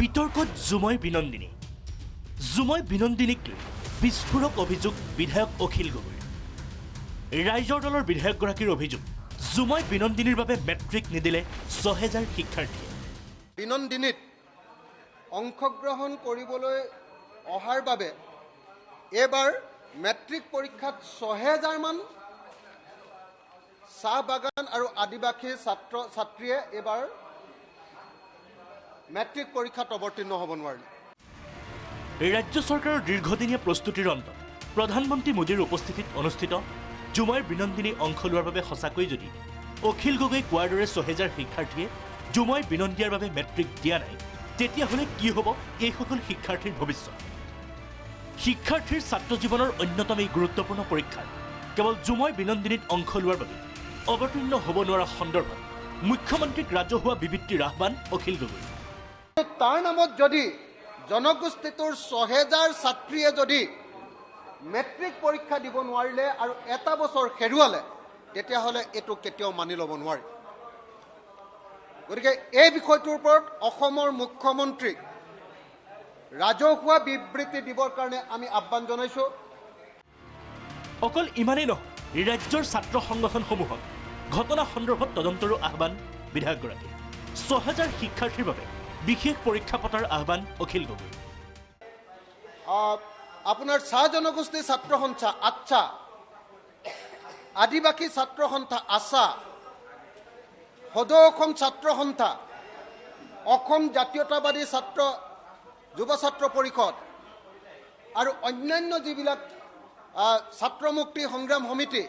বিতৰ্কত জুময় বিনন্দিনী জুময় বিনন্দিনীক লৈ বিস্ফোৰক অভিযোগ বিধায়ক অখিল গগৈ ৰাইজৰ দলৰ বিধায়কগৰাকীৰ অভিযোগ জুময় বিনন্দিনীৰ বাবে মেট্ৰিক নিদিলে ৬০০০ শিক্ষাৰ্থীয়ে বিনন্দিনীত অংশগ্ৰহণ কৰিবলৈ অহাৰ বাবে এবাৰ মেট্ৰিক পৰীক্ষাত ৬০০০ মান চাহ বাগান আৰু আদিবাসী ছাত্ৰ ছাত্ৰীয়ে এবাৰ মেট্ৰিক পৰীক্ষাত অৱতীৰ্ণ হ'ব নোৱাৰিলে ৰাজ্য চৰকাৰৰ দীৰ্ঘদিনীয়া প্ৰস্তুতিৰ অন্তত প্ৰধানমন্ত্ৰী মোদীৰ উপস্থিতিত অনুষ্ঠিত জুময় বিনন্দিনী অংশ লোৱাৰ বাবে সঁচাকৈ যদি অখিল গগৈ কোৱাৰ দৰে ৬০০০ শিক্ষাৰ্থীয়ে জুময় বিনন্দিয়াৰ বাবে মেট্ৰিক দিয়া নাই তেতিয়াহ'লে কি হ'ব এইসকল শিক্ষাৰ্থীৰ ভৱিষ্যত শিক্ষাৰ্থীৰ ছাত্ৰ জীৱনৰ অন্যতম এই গুৰুত্বপূৰ্ণ পৰীক্ষাত কেৱল জুময় বিনন্দিনীত অংশ লোৱাৰ বাবে অৱতীৰ্ণ হ'ব নোৱাৰা সন্দৰ্ভত মুখ্যমন্ত্ৰীক ৰাজহুৱা বিবৃতিৰ আহ্বান অখিল গগৈ তাৰ নামত যদি জনগোষ্ঠীটোৰ ৬০০০ ছাত্ৰীয়ে যদি মেট্ৰিক পৰীক্ষা দিব নোৱাৰিলে আৰু এটা বছৰ হেৰুৱালে তেতিয়াহ'লে এইটো কেতিয়াও মানি ল'ব নোৱাৰি গতিকে এই বিষয়টোৰ ওপৰত অসমৰ মুখ্যমন্ত্ৰীক ৰাজহুৱা বিবৃতি দিবৰ কাৰণে আমি আহ্বান জনাইছোঁ অকল ইমানেই নহয় ৰাজ্যৰ ছাত্ৰ সংগঠনসমূহক ঘটনা সন্দৰ্ভত তদন্তৰো আহ্বান বিধায়কগৰাকী ৬০০০ শিক্ষাৰ্থীৰ বাবে বিশেষ পৰীক্ষা পতাৰ আহ্বান অখিল গগৈ আপোনাৰ চাহ জনগোষ্ঠী ছাত্ৰ সন্থা আচ্ছা আদিবাসী ছাত্ৰ সন্থা আছা সদৌ অসম ছাত্ৰ সন্থা অসম জাতীয়তাবাদী যুৱ ছাত্ৰ পৰিষদ আৰু অন্যান্য যিবিলাক ছাত্ৰ মুক্তি সংগ্ৰাম সমিতি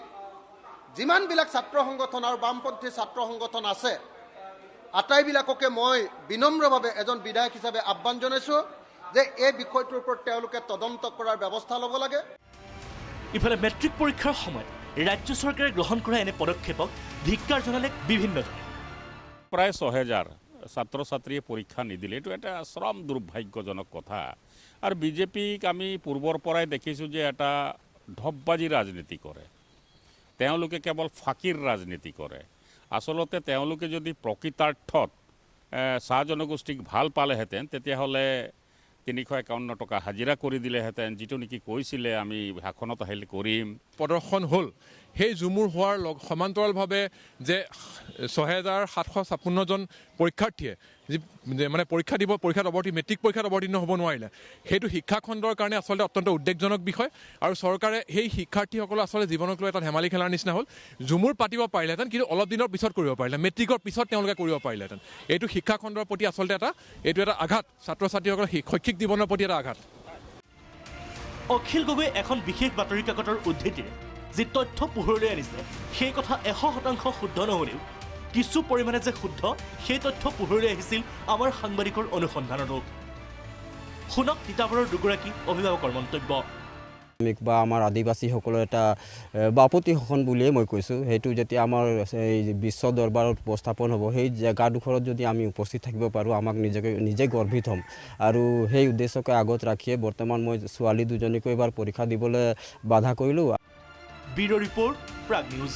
যিমানবিলাক ছাত্ৰ সংগঠন আৰু বামপন্থী ছাত্ৰ সংগঠন আছে আটাইবিলাককে মই বিনম্ৰভাৱে এজন বিধায়ক হিচাপে আহ্বান জনাইছোঁ যে এই বিষয়টোৰ ওপৰত তেওঁলোকে তদন্ত কৰাৰ ব্যৱস্থা ল'ব লাগে ইফালে মেট্ৰিক পৰীক্ষাৰ সময়ত ৰাজ্য চৰকাৰে গ্ৰহণ কৰা এনে পদক্ষেপক ধিক্কাৰ জনালে বিভিন্নজনে প্ৰায় ৬০০০ ছাত্ৰ ছাত্ৰীয়ে পৰীক্ষা নিদিলে এইটো এটা চৰম দুৰ্ভাগ্যজনক কথা আৰু বিজেপিক আমি পূৰ্বৰ পৰাই দেখিছোঁ যে এটা ঢপবাজি ৰাজনীতি কৰে তেওঁলোকে কেৱল ফাঁকিৰ ৰাজনীতি কৰে আচলতে তেওঁলোকে যদি প্ৰকৃতাৰ্থত চাহ জনগোষ্ঠীক ভাল পালেহেঁতেন তেতিয়াহ'লে ৩৫১ টকা হাজিৰা কৰি দিলেহেঁতেন যিটো নেকি কৈছিলে আমি ভাষণত আহিলে কৰিম প্ৰদৰ্শন হ'ল সেই জুমুৰ হোৱাৰ সমান্তৰালভাৱে যে ৬৭৫৬জন পৰীক্ষাৰ্থীয়ে যি মানে পৰীক্ষাত মেট্ৰিক পৰীক্ষাত অৱতীৰ্ণ হ'ব নোৱাৰিলে সেইটো শিক্ষাখণ্ডৰ কাৰণে আচলতে অত্যন্ত উদ্বেগজনক বিষয় আৰু চৰকাৰে সেই শিক্ষাৰ্থীসকলৰ আচলতে জীৱনক লৈ এটা ধেমালি খেলাৰ নিচিনা হ'ল জুমুৰ পাতিব পাৰিলেহেঁতেন কিন্তু অলপ দিনৰ পিছত কৰিব পাৰিলে মেট্ৰিকৰ পিছত তেওঁলোকে কৰিব পাৰিলেহেঁতেন এইটো শিক্ষাখণ্ডৰ প্ৰতি আচলতে এইটো এটা আঘাত ছাত্ৰ ছাত্ৰীসকলৰ শৈক্ষিক জীৱনৰ প্ৰতি এটা আঘাত অখিল গগৈ এখন বিশেষ বাতৰি কাকতৰ উদ্ধৃতিৰে যি তথ্য পোহৰলৈ আনিছে সেই কথা ১০০% শুদ্ধ নহ'লেও কিছু পৰিমাণে যে শুদ্ধ সেই তথ্য পোহৰলৈ আহিছিল আমাৰ সাংবাদিকৰ অনুসন্ধানতো শুনক তিতাবৰৰ দুগৰাকী অভিভাৱকৰ মন্তব্য বা আমাৰ আদিবাসীসকলৰ এটা বাপতি শাসন বুলিয়ে মই কৈছোঁ সেইটো যেতিয়া আমাৰ এই বিশ্ব দৰবাৰত উপস্থাপন হ'ব সেই জেগাডোখৰত যদি আমি উপস্থিত থাকিব পাৰোঁ আমাক নিজে গৰ্বিত হ'ম আৰু সেই উদ্দেশ্যকে আগত ৰাখিয়ে বৰ্তমান মই ছোৱালী দুজনীকো এবাৰ পৰীক্ষা দিবলৈ বাধা কৰিলোঁ ব্যুৰ' ৰিপৰ্ট প্ৰাগ নিউজ